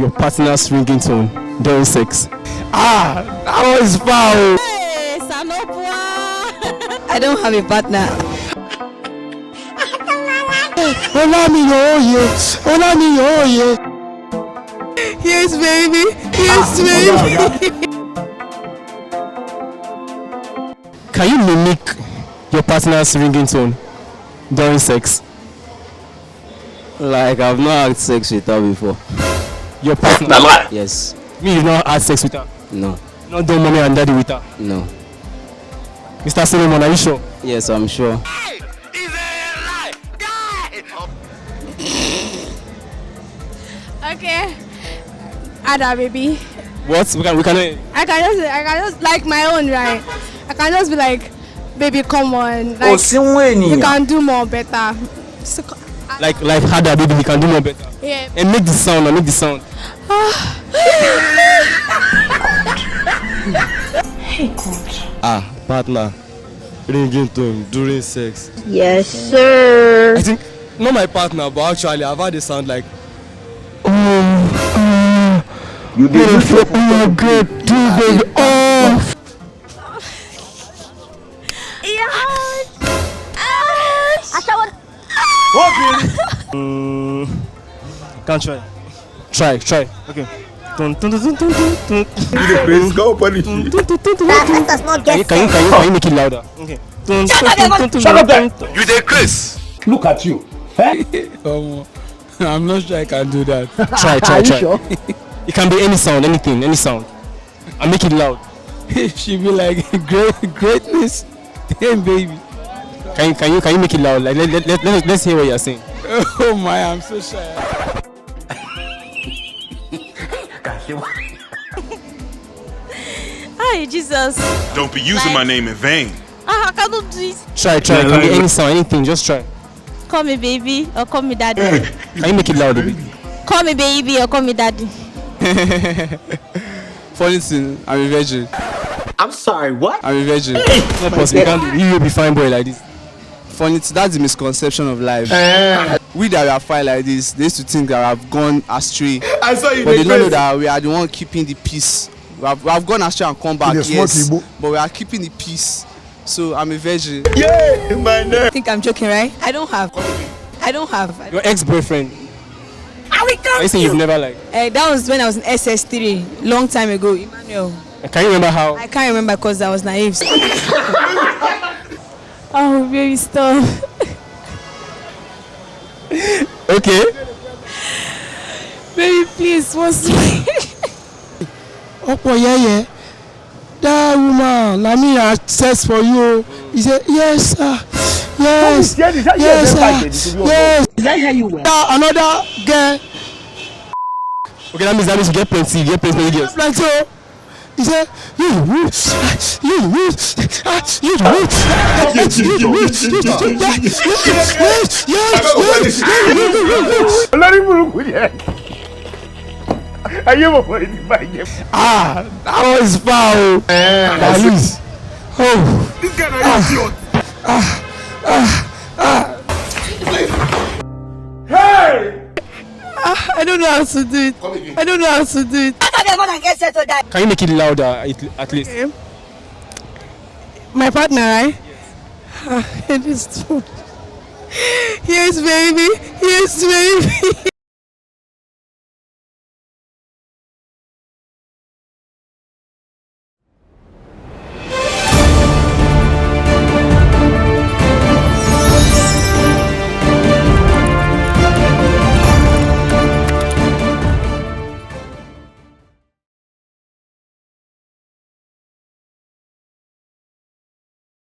your partner's ringing tone during sex? That was foul. Hey, Sanopua. I don't have a partner. Yes, baby. Yes, baby. Can you mimic your partner's ringing tone during sex? Like I've not had sex with her before. Your partner? Yes. Me, you've not had sex with her? No. Not done mommy and daddy with her? No. Mr. Solomon, are you sure? Yes, I'm sure. Okay. Ada, baby. What? We can. I can just like my own, right? I can just be like, baby, come on. Like, you can do more better. So, like harder, baby, you can do more better. yeah. And make the sound, make the sound. Hey, coach. Partner, ringing tone during sex. Yes, sir. I think not my partner, but actually I've had a sound like. You did it for good, baby. Can't try. Try. Okay. Go punish me. Can you make it louder? Okay. Shut up there. You dey Chris. Look at you. I'm not sure I can do that. Try. Sure? It can be any sound, anything, any sound. And make it loud. She be like greatness. Damn, baby. Can you make it loud? Like let's hear what you're saying. Oh my, I'm so shy. Hi, Jesus. Don't be using my name in vain. I cannot do it. Try. It can be any sound, anything. Just try. Call me baby or call me daddy. Can you make it loud, baby? Call me baby or call me daddy. Funny thing, I'm a virgin. I'm sorry, what? I'm a virgin. Not possible. You will be fine boy like this. Funny thing, that's the misconception of life. We that are fine like this, they used to think that we have gone astray. I saw you. But they don't know that we are the one keeping the peace. We have gone astray and come back, yes. But we are keeping the peace. So I'm a virgin. Yeah, my name. I think I'm joking, right? I don't have. Your ex-boyfriend. I saying you've never liked. That was when I was in SS3, long time ago. Emmanuel. Can you remember how? I can't remember because I was naive. Oh, baby, stop. Okay. Baby, please, what's my... Oh, yeah. That woman, let me access for you. He said, yes, sir. Yes. Yes, sir. Yes. Is that how you were? Another girl. Okay, that means you get plenty girls. Like so. He said, you. That was foul. This guy is idiot. Hey! I don't know how to do it. I don't know how to do it. Can you make it louder at least? Okay. My partner, right? Yes. It is true. Yes, baby. Yes, baby.